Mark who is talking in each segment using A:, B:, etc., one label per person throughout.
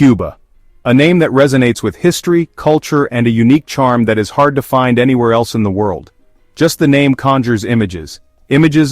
A: Cuba. A name that resonates with history, culture, and a unique charm that is hard to find anywhere else in the world. Just the name conjures images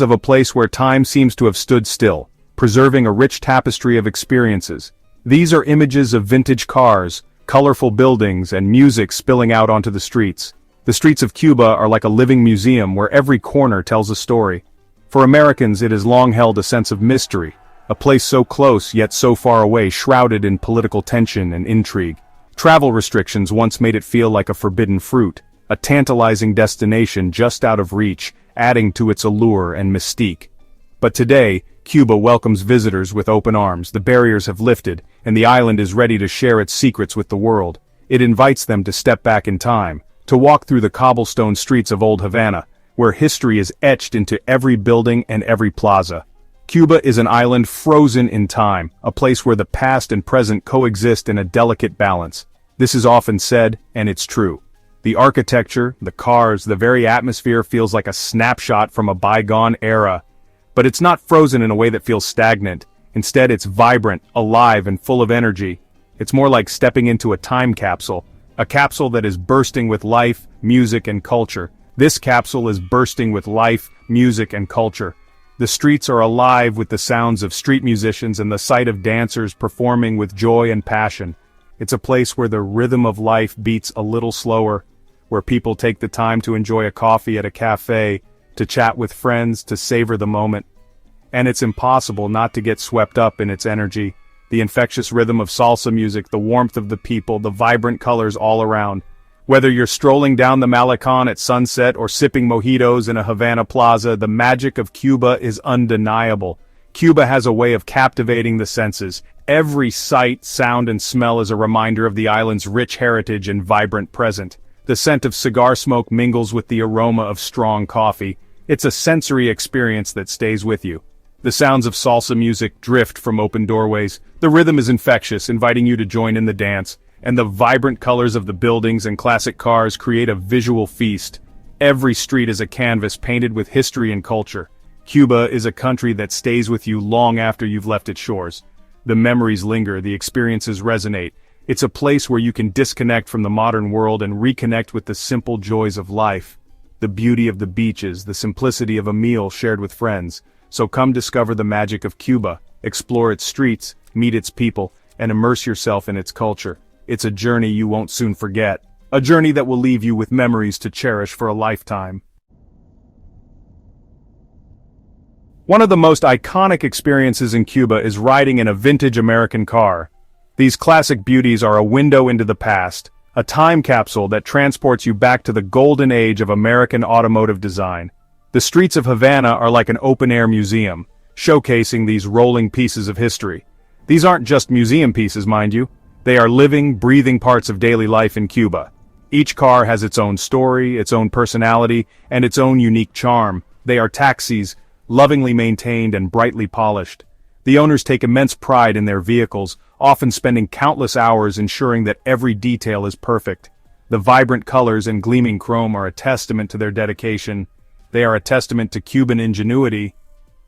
A: of a place where time seems to have stood still, preserving a rich tapestry of experiences. These are images of vintage cars, colorful buildings, and music spilling out onto the streets. The streets of Cuba are like a living museum where every corner tells a story. For Americans, it has long held a sense of mystery, a place so close yet so far away, shrouded in political tension and intrigue. Travel restrictions once made it feel like a forbidden fruit, a tantalizing destination just out of reach, adding to its allure and mystique. But today, Cuba welcomes visitors with open arms. The barriers have lifted, and the island is ready to share its secrets with the world. It invites them to step back in time, to walk through the cobblestone streets of old Havana, where history is etched into every building and every plaza. Cuba is an island frozen in time, a place where the past and present coexist in a delicate balance. This is often said, and it's true. The architecture, the cars, the very atmosphere feels like a snapshot from a bygone era. But it's not frozen in a way that feels stagnant. Instead, it's vibrant, alive, and full of energy. It's more like stepping into a time capsule, a capsule that is bursting with life, music, and culture. This capsule is bursting with life, music, and culture. The streets are alive with the sounds of street musicians and the sight of dancers performing with joy and passion. It's a place where the rhythm of life beats a little slower, where people take the time to enjoy a coffee at a cafe, to chat with friends, to savor the moment. And it's impossible not to get swept up in its energy. The infectious rhythm of salsa music, the warmth of the people, the vibrant colors all around. Whether you're strolling down the Malecon at sunset or sipping mojitos in a Havana plaza, the magic of Cuba is undeniable. Cuba has a way of captivating the senses. Every sight, sound, and smell is a reminder of the island's rich heritage and vibrant present. The scent of cigar smoke mingles with the aroma of strong coffee. It's a sensory experience that stays with you. The sounds of salsa music drift from open doorways. The rhythm is infectious, inviting you to join in the dance. And the vibrant colors of the buildings and classic cars create a visual feast. Every street is a canvas painted with history and culture. Cuba is a country that stays with you long after you've left its shores. The memories linger, the experiences resonate. It's a place where you can disconnect from the modern world and reconnect with the simple joys of life. The beauty of the beaches, the simplicity of a meal shared with friends. So come discover the magic of Cuba, explore its streets, meet its people, and immerse yourself in its culture. It's a journey you won't soon forget. A journey that will leave you with memories to cherish for a lifetime. One of the most iconic experiences in Cuba is riding in a vintage American car. These classic beauties are a window into the past, a time capsule that transports you back to the golden age of American automotive design. The streets of Havana are like an open-air museum, showcasing these rolling pieces of history. These aren't just museum pieces, mind you. They are living, breathing parts of daily life in Cuba. Each car has its own story, its own personality, and its own unique charm. They are taxis, lovingly maintained and brightly polished. The owners take immense pride in their vehicles, often spending countless hours ensuring that every detail is perfect. The vibrant colors and gleaming chrome are a testament to their dedication. They are a testament to Cuban ingenuity.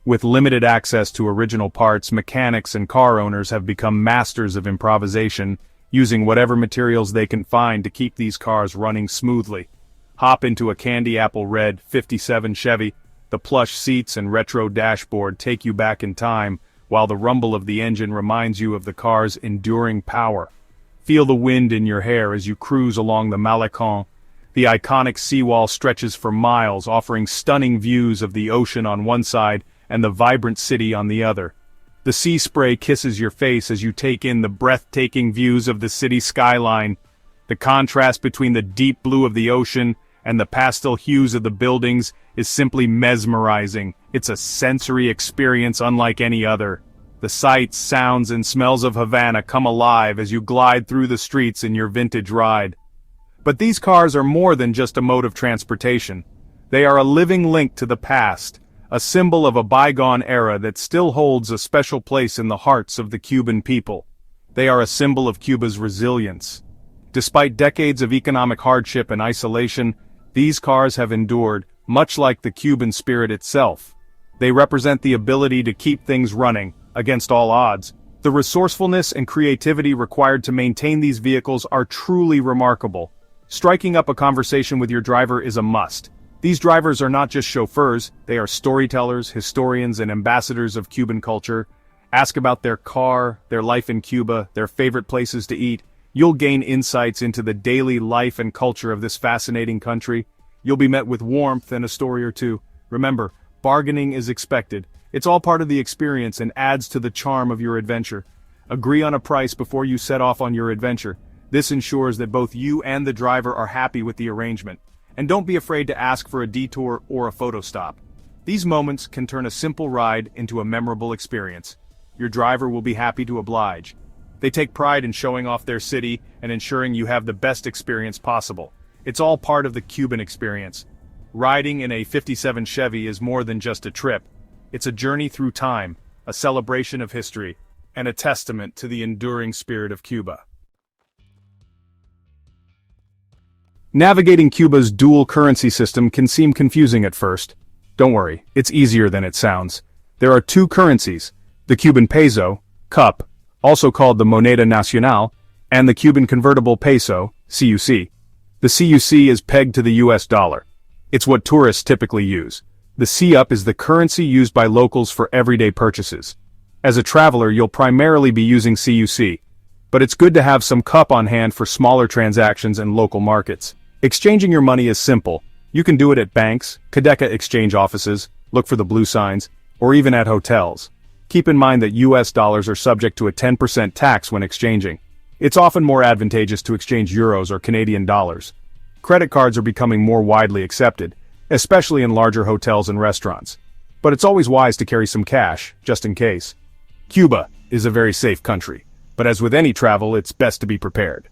A: With limited access to original parts, mechanics and car owners have become masters of improvisation, using whatever materials they can find to keep these cars running smoothly. Hop into a candy apple red '57 Chevy. The plush seats and retro dashboard take you back in time, while the rumble of the engine reminds you of the car's enduring power. Feel the wind in your hair as you cruise along the Malecon. The iconic seawall stretches for miles, offering stunning views of the ocean on one side and the vibrant city on the other. The sea spray kisses your face as you take in the breathtaking views of the city skyline. The contrast between the deep blue of the ocean and the pastel hues of the buildings is simply mesmerizing. It's a sensory experience unlike any other. The sights, sounds, and smells of Havana come alive as you glide through the streets in your vintage ride. But these cars are more than just a mode of transportation. They are a living link to the past, a symbol of a bygone era that still holds a special place in the hearts of the Cuban people. They are a symbol of Cuba's resilience. Despite decades of economic hardship and isolation, these cars have endured, much like the Cuban spirit itself. They represent the ability to keep things running, against all odds. The resourcefulness and creativity required to maintain these vehicles are truly remarkable. Striking up a conversation with your driver is a must. These drivers are not just chauffeurs, they are storytellers, historians, and ambassadors of Cuban culture. Ask about their car, their life in Cuba, their favorite places to eat. You'll gain insights into the daily life and culture of this fascinating country. You'll be met with warmth and a story or two. Remember, bargaining is expected. It's all part of the experience and adds to the charm of your adventure. Agree on a price before you set off on your adventure. This ensures that both you and the driver are happy with the arrangement. And don't be afraid to ask for a detour or a photo stop. These moments can turn a simple ride into a memorable experience. Your driver will be happy to oblige. They take pride in showing off their city and ensuring you have the best experience possible. It's all part of the Cuban experience. Riding in a '57 Chevy is more than just a trip. It's a journey through time, a celebration of history, and a testament to the enduring spirit of Cuba. Navigating Cuba's dual currency system can seem confusing at first. Don't worry, it's easier than it sounds. There are two currencies, the Cuban peso, CUP, also called the moneda nacional, and the Cuban convertible peso, CUC. The CUC is pegged to the US dollar. It's what tourists typically use. The CUP is the currency used by locals for everyday purchases. As a traveler, you'll primarily be using CUC, but it's good to have some CUP on hand for smaller transactions and local markets. Exchanging your money is simple. You can do it at banks, Cadeca exchange offices, look for the blue signs, or even at hotels. Keep in mind that US dollars are subject to a 10% tax when exchanging. It's often more advantageous to exchange euros or Canadian dollars. Credit cards are becoming more widely accepted, especially in larger hotels and restaurants. But it's always wise to carry some cash, just in case. Cuba is a very safe country, but as with any travel, it's best to be prepared.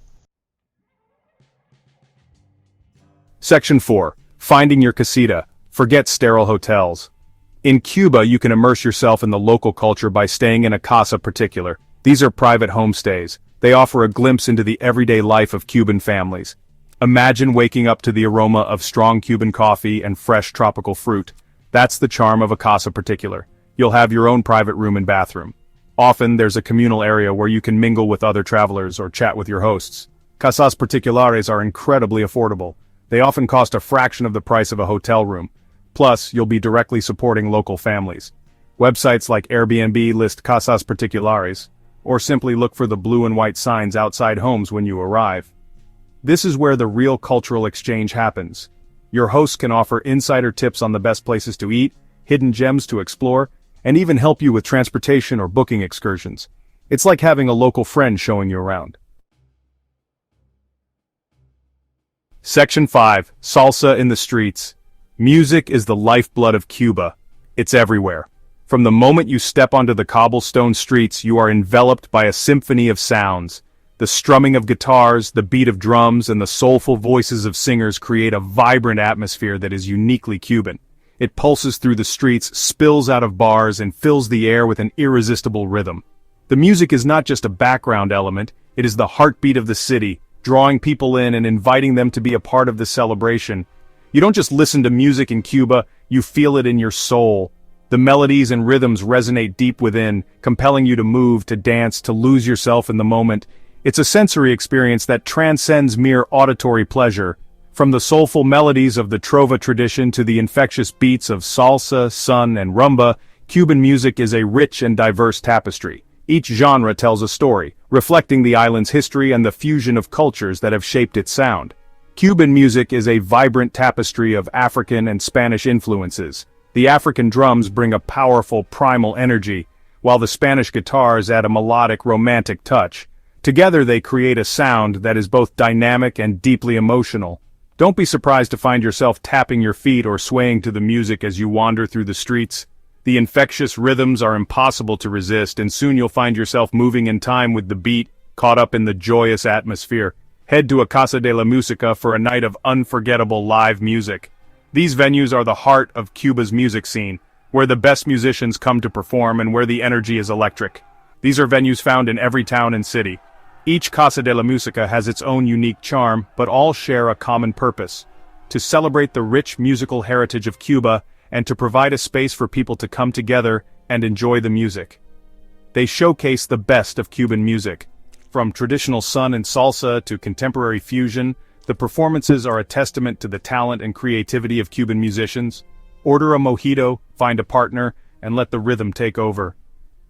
A: Section 4. Finding your casita. Forget sterile hotels. In Cuba, you can immerse yourself in the local culture by staying in a casa particular. These are private homestays. They offer a glimpse into the everyday life of Cuban families. Imagine waking up to the aroma of strong Cuban coffee and fresh tropical fruit. That's the charm of a casa particular. You'll have your own private room and bathroom. Often, there's a communal area where you can mingle with other travelers or chat with your hosts. Casas particulares are incredibly affordable. They often cost a fraction of the price of a hotel room. Plus, you'll be directly supporting local families. Websites like Airbnb list casas particulares, or simply look for the blue and white signs outside homes when you arrive. This is where the real cultural exchange happens. Your hosts can offer insider tips on the best places to eat, hidden gems to explore, and even help you with transportation or booking excursions. It's like having a local friend showing you around. Section 5. Salsa in the streets. Music is the lifeblood of Cuba. It's everywhere. From the moment you step onto the cobblestone streets, you are enveloped by a symphony of sounds. The strumming of guitars, the beat of drums, and the soulful voices of singers create a vibrant atmosphere that is uniquely Cuban. It pulses through the streets, spills out of bars, and fills the air with an irresistible rhythm. The music is not just a background element, it is the heartbeat of the city, drawing people in and inviting them to be a part of the celebration. You don't just listen to music in Cuba, you feel it in your soul. The melodies and rhythms resonate deep within, compelling you to move, to dance, to lose yourself in the moment. It's a sensory experience that transcends mere auditory pleasure. From the soulful melodies of the trova tradition to the infectious beats of salsa, son, and rumba, Cuban music is a rich and diverse tapestry. Each genre tells a story, reflecting the island's history and the fusion of cultures that have shaped its sound. Cuban music is a vibrant tapestry of African and Spanish influences. The African drums bring a powerful, primal energy, while the Spanish guitars add a melodic, romantic touch. Together they create a sound that is both dynamic and deeply emotional. Don't be surprised to find yourself tapping your feet or swaying to the music as you wander through the streets. The infectious rhythms are impossible to resist, and soon you'll find yourself moving in time with the beat, caught up in the joyous atmosphere. Head to a Casa de la Música for a night of unforgettable live music. These venues are the heart of Cuba's music scene, where the best musicians come to perform and where the energy is electric. These are venues found in every town and city. Each Casa de la Música has its own unique charm, but all share a common purpose: to celebrate the rich musical heritage of Cuba and to provide a space for people to come together and enjoy the music. They showcase the best of Cuban music. From traditional son and salsa to contemporary fusion, the performances are a testament to the talent and creativity of Cuban musicians. Order a mojito, find a partner, and let the rhythm take over.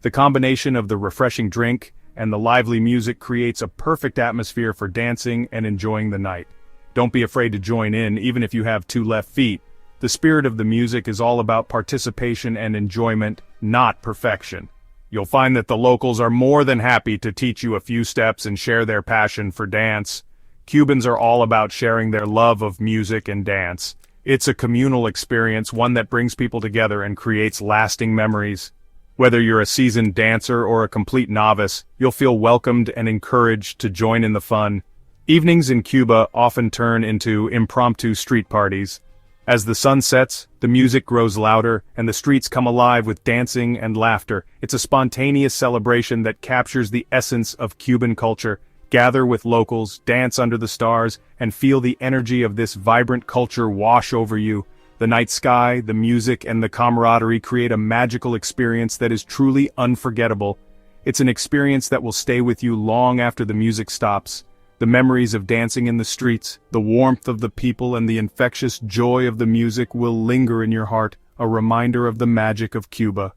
A: The combination of the refreshing drink and the lively music creates a perfect atmosphere for dancing and enjoying the night. Don't be afraid to join in, even if you have two left feet. The spirit of the music is all about participation and enjoyment, not perfection. You'll find that the locals are more than happy to teach you a few steps and share their passion for dance. Cubans are all about sharing their love of music and dance. It's a communal experience, one that brings people together and creates lasting memories. Whether you're a seasoned dancer or a complete novice, you'll feel welcomed and encouraged to join in the fun. Evenings in Cuba often turn into impromptu street parties. As the sun sets, the music grows louder, and the streets come alive with dancing and laughter. It's a spontaneous celebration that captures the essence of Cuban culture. Gather with locals, dance under the stars, and feel the energy of this vibrant culture wash over you. The night sky, the music, and the camaraderie create a magical experience that is truly unforgettable. It's an experience that will stay with you long after the music stops. The memories of dancing in the streets, the warmth of the people, and the infectious joy of the music will linger in your heart, a reminder of the magic of Cuba.